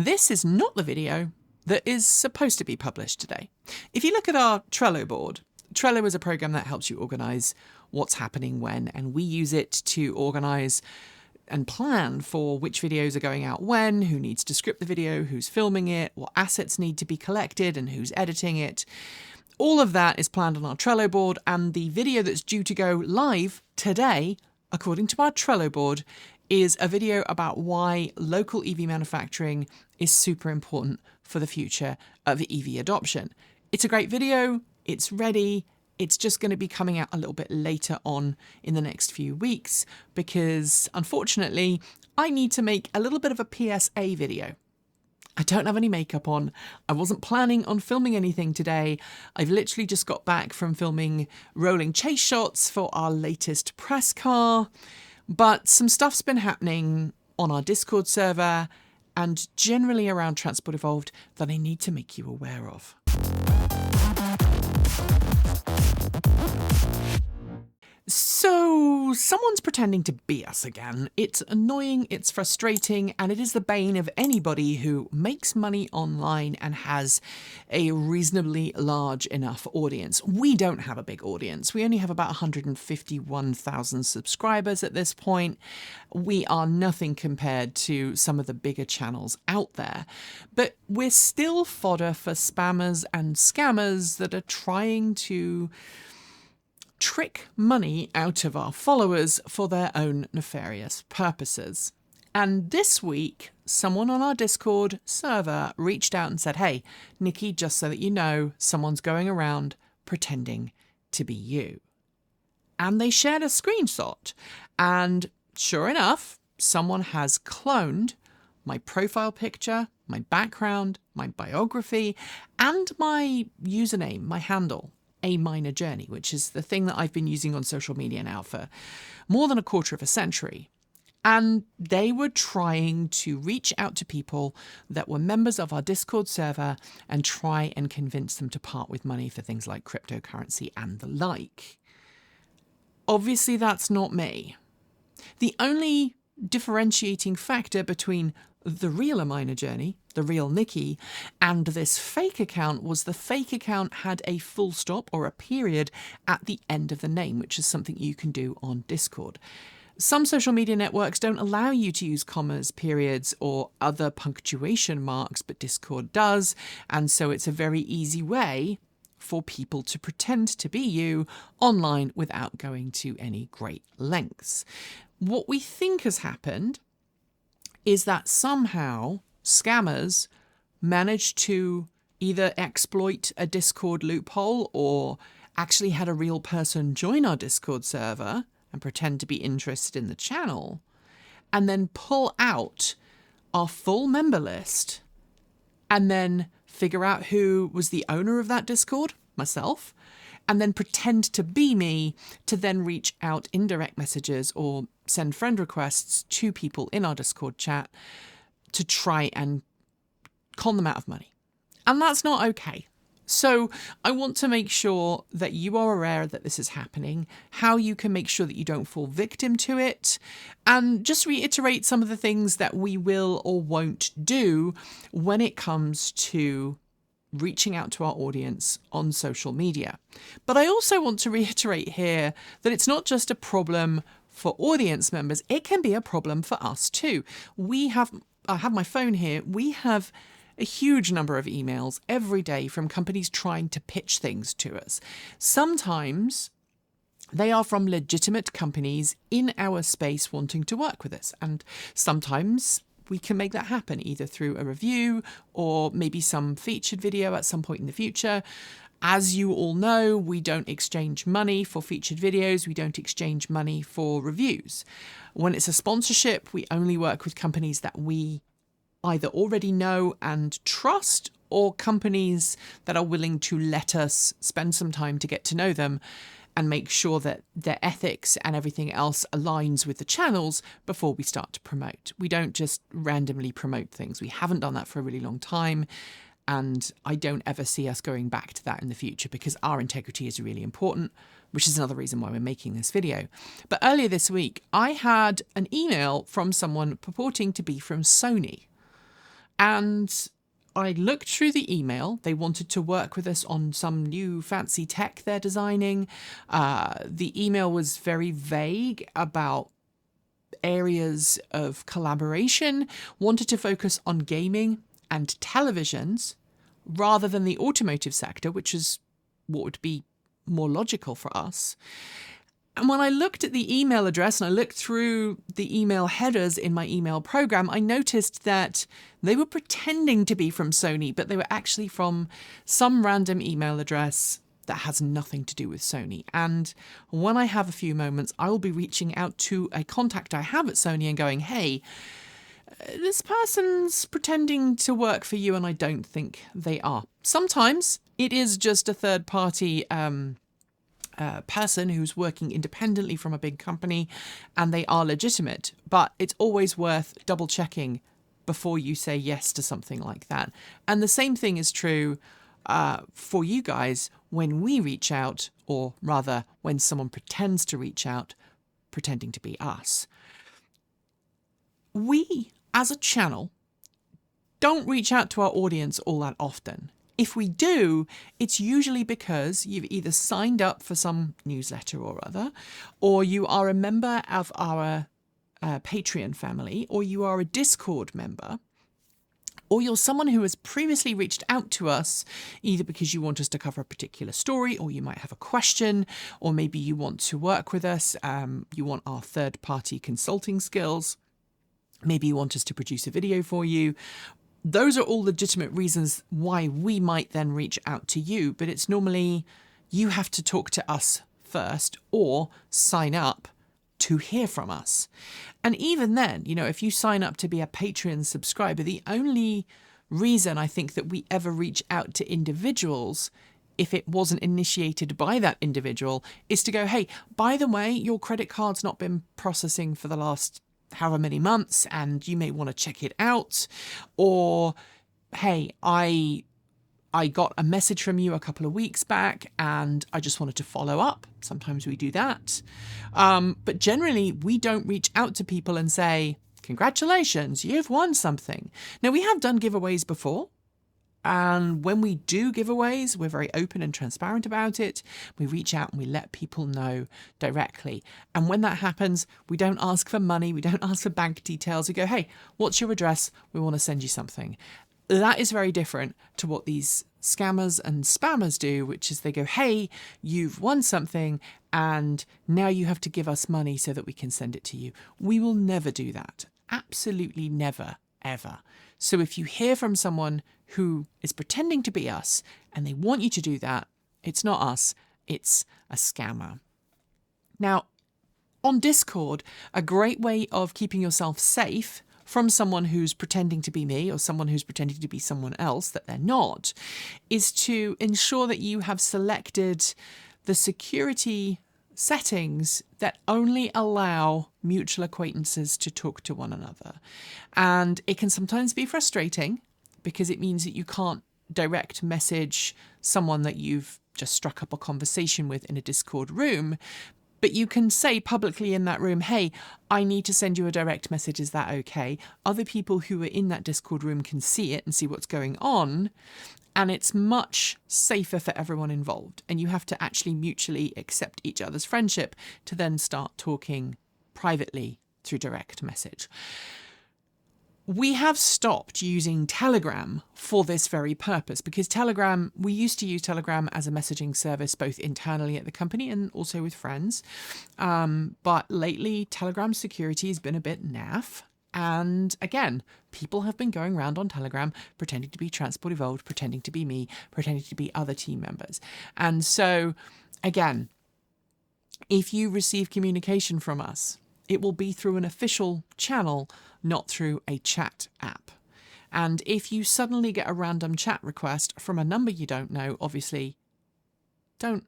This is not the video that is supposed to be published today. If you look at our Trello board, Trello is a program that helps you organize what's happening when, and we use it to organize and plan for which videos are going out when, who needs to script the video, who's filming it, what assets need to be collected, and who's editing it. All of that is planned on our Trello board, and the video that's due to go live today, according to our Trello board, is a video about why local EV manufacturing is super important for the future of EV adoption. It's a great video, it's ready, it's just going to be coming out a little bit later on in the next few weeks because, unfortunately, I need to make a little bit of a PSA video. I don't have any makeup on. I wasn't planning on filming anything today. I've literally just got back from filming rolling chase shots for our latest press car. But some stuff's been happening on our Discord server and generally around Transport Evolved that I need to make you aware of. So, someone's pretending to be us again. It's annoying, it's frustrating, and it is the bane of anybody who makes money online and has a reasonably large enough audience. We don't have a big audience. We only have about 151,000 subscribers at this point. We are nothing compared to some of the bigger channels out there. But we're still fodder for spammers and scammers that are trying to trick money out of our followers for their own nefarious purposes. And this week, someone on our Discord server reached out and said, "Hey, Nikki, just so that you know, someone's going around pretending to be you." And they shared a screenshot. And sure enough, someone has cloned my profile picture, my background, my biography, and my username, my handle. A Minor Journey, which is the thing that I've been using on social media now for more than a quarter of a century. And they were trying to reach out to people that were members of our Discord server and try and convince them to part with money for things like cryptocurrency and the like. Obviously, that's not me. The only differentiating factor between the real A Minor Journey, the real Nikki, and this fake account was the fake account had a full stop or a period at the end of the name, which is something you can do on Discord. Some social media networks don't allow you to use commas, periods, or other punctuation marks, but Discord does, and so it's a very easy way for people to pretend to be you online without going to any great lengths. What we think has happened is that somehow scammers managed to either exploit a Discord loophole or actually had a real person join our Discord server and pretend to be interested in the channel, and then pull out our full member list and then figure out who was the owner of that Discord, myself, and then pretend to be me to then reach out in direct messages or send friend requests to people in our Discord chat to try and con them out of money. And that's not okay. So I want to make sure that you are aware that this is happening, how you can make sure that you don't fall victim to it, and just reiterate some of the things that we will or won't do when it comes to reaching out to our audience on social media. But I also want to reiterate here that it's not just a problem for audience members, it can be a problem for us too. I have my phone here, we have a huge number of emails every day from companies trying to pitch things to us. Sometimes they are from legitimate companies in our space wanting to work with us, and sometimes we can make that happen either through a review or maybe some featured video at some point in the future. As you all know, we don't exchange money for featured videos. We don't exchange money for reviews. When it's a sponsorship, we only work with companies that we either already know and trust, or companies that are willing to let us spend some time to get to know them and make sure that their ethics and everything else aligns with the channels before we start to promote. We don't just randomly promote things. We haven't done that for a really long time, and I don't ever see us going back to that in the future because our integrity is really important, which is another reason why we're making this video. But earlier this week, I had an email from someone purporting to be from Sony. And I looked through the email. They wanted to work with us on some new fancy tech they're designing. The email was very vague about areas of collaboration, wanted to focus on gaming and televisions rather than the automotive sector, which is what would be more logical for us. And when I looked at the email address and I looked through the email headers in my email program, I noticed that they were pretending to be from Sony, but they were actually from some random email address that has nothing to do with Sony. And when I have a few moments, I will be reaching out to a contact I have at Sony and going, hey, this person's pretending to work for you and I don't think they are. Sometimes it is just a third party person who's working independently from a big company and they are legitimate, but it's always worth double checking before you say yes to something like that. And the same thing is true for you guys when we reach out, or rather when someone pretends to reach out, pretending to be us. We, as a channel, don't reach out to our audience all that often. If we do, it's usually because you've either signed up for some newsletter or other, or you are a member of our Patreon family, or you are a Discord member, or you're someone who has previously reached out to us, either because you want us to cover a particular story, or you might have a question, or maybe you want to work with us, you want our third-party consulting skills, maybe you want us to produce a video for you. Those are all legitimate reasons why we might then reach out to you, but it's normally you have to talk to us first or sign up to hear from us. And even then, if you sign up to be a Patreon subscriber, the only reason I think that we ever reach out to individuals, if it wasn't initiated by that individual, is to go, hey, by the way, your credit card's not been processing for the last however many months and you may want to check it out. Or, hey, I got a message from you a couple of weeks back and I just wanted to follow up. Sometimes we do that. But generally, we don't reach out to people and say, congratulations, you've won something. Now, we have done giveaways before. And when we do giveaways, we're very open and transparent about it. We reach out and we let people know directly. And when that happens, we don't ask for money. We don't ask for bank details. We go, hey, what's your address? We want to send you something. That is very different to what these scammers and spammers do, which is they go, hey, you've won something and now you have to give us money so that we can send it to you. We will never do that. Absolutely never, ever. So if you hear from someone who is pretending to be us and they want you to do that, it's not us, it's a scammer. Now, on Discord, a great way of keeping yourself safe from someone who's pretending to be me or someone who's pretending to be someone else that they're not, is to ensure that you have selected the security settings that only allow mutual acquaintances to talk to one another. And it can sometimes be frustrating because it means that you can't direct message someone that you've just struck up a conversation with in a Discord room, but you can say publicly in that room, hey, I need to send you a direct message. Is that okay? Other people who are in that Discord room can see it and see what's going on. And it's much safer for everyone involved. And you have to actually mutually accept each other's friendship to then start talking privately through direct message. We have stopped using Telegram for this very purpose because we used to use Telegram as a messaging service both internally at the company and also with friends. But lately, Telegram security has been a bit naff. And again, people have been going around on Telegram pretending to be Transport Evolved, pretending to be me, pretending to be other team members. And so, again, if you receive communication from us, it will be through an official channel, not through a chat app. And if you suddenly get a random chat request from a number you don't know, obviously, don't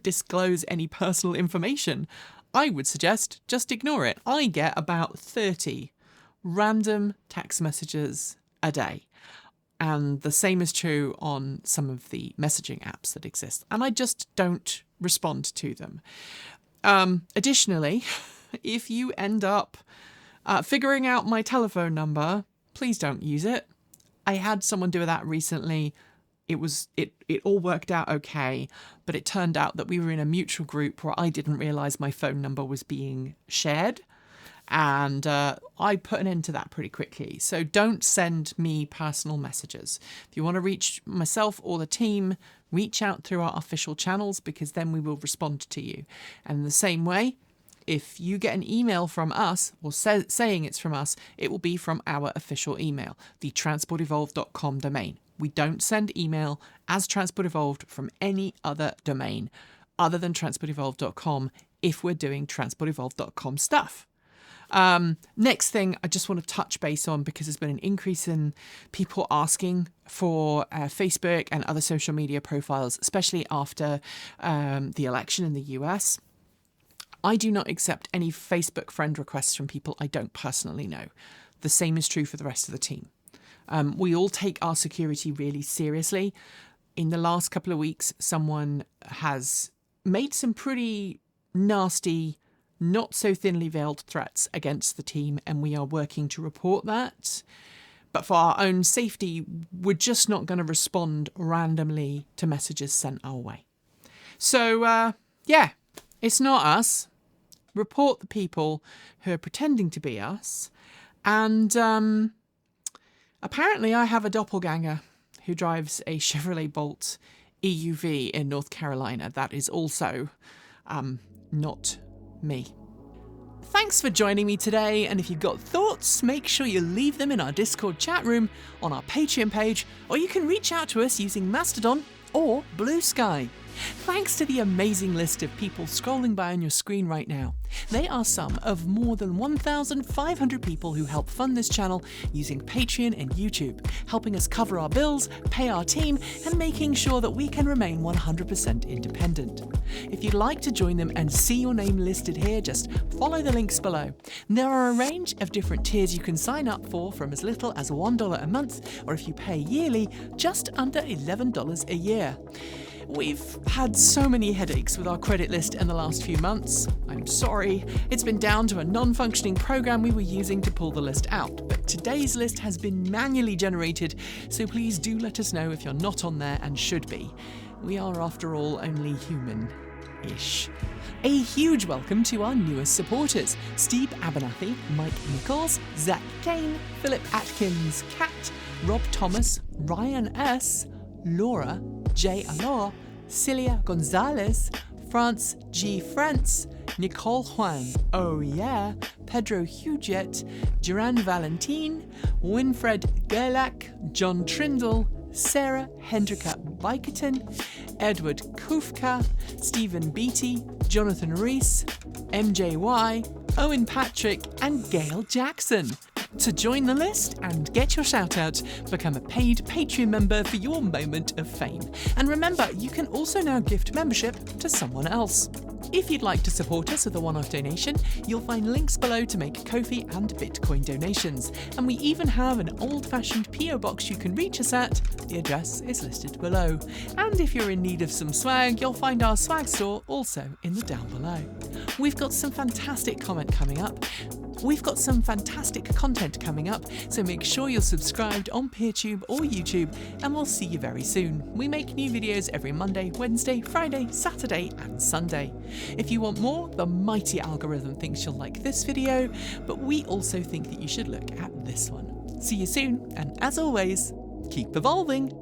disclose any personal information. I would suggest just ignore it. I get about 30 random text messages a day. And the same is true on some of the messaging apps that exist. And I just don't respond to them. Additionally, if you end up figuring out my telephone number, please don't use it. I had someone do that recently. It all worked out okay, but it turned out that we were in a mutual group where I didn't realise my phone number was being shared. And I put an end to that pretty quickly. So don't send me personal messages. If you want to reach myself or the team, reach out through our official channels, because then we will respond to you. And in the same way, if you get an email from us or saying it's from us, it will be from our official email, the transportevolved.com domain. We don't send email as Transport Evolved from any other domain other than transportevolved.com if we're doing transportevolved.com stuff. Next thing I just want to touch base on, because there's been an increase in people asking for Facebook and other social media profiles, especially after the election in the US. I do not accept any Facebook friend requests from people I don't personally know. The same is true for the rest of the team. We all take our security really seriously. In the last couple of weeks, someone has made some pretty nasty, not so thinly veiled threats against the team, and we are working to report that. But for our own safety, we're just not going to respond randomly to messages sent our way. So, yeah, it's not us. Report the people who are pretending to be us. And apparently I have a doppelganger who drives a Chevrolet Bolt EUV in North Carolina. That is also not me. Thanks for joining me today, and if you've got thoughts, make sure you leave them in our Discord chat room, on our Patreon page, or you can reach out to us using Mastodon or Blue Sky. Thanks to the amazing list of people scrolling by on your screen right now. They are some of more than 1,500 people who help fund this channel using Patreon and YouTube, helping us cover our bills, pay our team, and making sure that we can remain 100% independent. If you'd like to join them and see your name listed here, just follow the links below. There are a range of different tiers you can sign up for, from as little as $1 a month, or if you pay yearly, just under $11 a year. We've had so many headaches with our credit list in the last few months. I'm sorry, it's been down to a non-functioning program we were using to pull the list out, but today's list has been manually generated, so please do let us know if you're not on there and should be. We are, after all, only human-ish. A huge welcome to our newest supporters: Steve Abernathy, Mike Nichols, Zach Kane, Philip Atkins, Kat, Rob Thomas, Ryan S., Laura, Jay Alor, Celia Gonzalez, France G. France, Nicole Huang, oh yeah, Pedro Huget, Duran Valentine, Winfred Gerlach, John Trindle, Sarah Hendrika Biketon, Edward Kufka, Stephen Beatty, Jonathan Rees, MJY, Owen Patrick, and Gail Jackson. To join the list and get your shout out, become a paid Patreon member for your moment of fame. And remember, you can also now gift membership to someone else. If you'd like to support us with a one-off donation, you'll find links below to make Ko-fi and Bitcoin donations. And we even have an old-fashioned PO box you can reach us at. The address is listed below. And if you're in need of some swag, you'll find our swag store also in the down below. We've got some fantastic content coming up, so make sure you're subscribed on PeerTube or YouTube, and we'll see you very soon. We make new videos every Monday, Wednesday, Friday, Saturday, and Sunday. If you want more, the mighty algorithm thinks you'll like this video, but we also think that you should look at this one. See you soon, and as always, keep evolving!